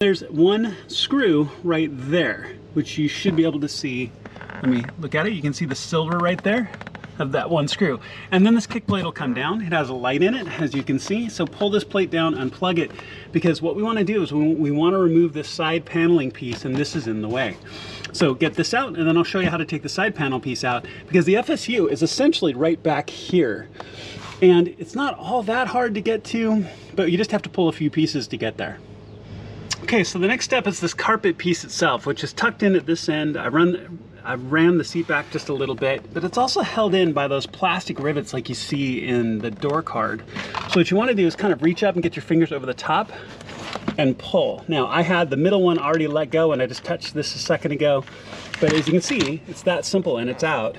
There's one screw right there, which you should be able to see. Let me look at it. You can see the silver right there of that one screw. And then this kick plate will come down. It has a light in it, as you can see. So pull this plate down, unplug it, because what we want to do is we want to remove this side paneling piece, and this is in the way. So get this out, and then I'll show you how to take the side panel piece out, because the FSU is essentially right back here. And it's not all that hard to get to, but you just have to pull a few pieces to get there. Okay, so the next step is this carpet piece itself, which is tucked in at this end. I ran the seat back just a little bit, but it's also held in by those plastic rivets like you see in the door card. So what you want to do is kind of reach up and get your fingers over the top and pull. Now, I had the middle one already let go, and I just touched this a second ago, but as you can see, it's that simple and it's out.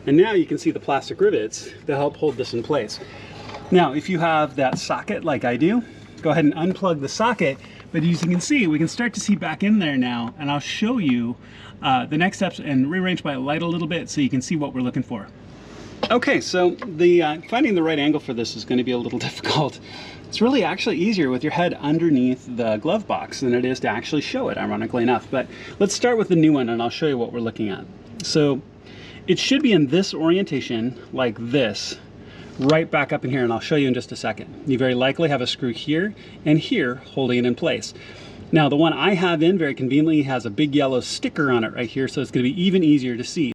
And now you can see the plastic rivets that help hold this in place. Now, if you have that socket like I do, go ahead and unplug the socket. But as you can see, we can start to see back in there now, and I'll show you the next steps and rearrange my light a little bit so you can see what we're looking for. Okay, so finding the right angle for this is going to be a little difficult. It's really actually easier with your head underneath the glove box than it is to actually show it, ironically enough. But let's start with the new one, and I'll show you what we're looking at. So it should be in this orientation, like this, right back up in here, and I'll show you in just a second. You very likely have a screw here and here holding it in place. Now, the one I have in very conveniently has a big yellow sticker on it right here, so it's going to be even easier to see.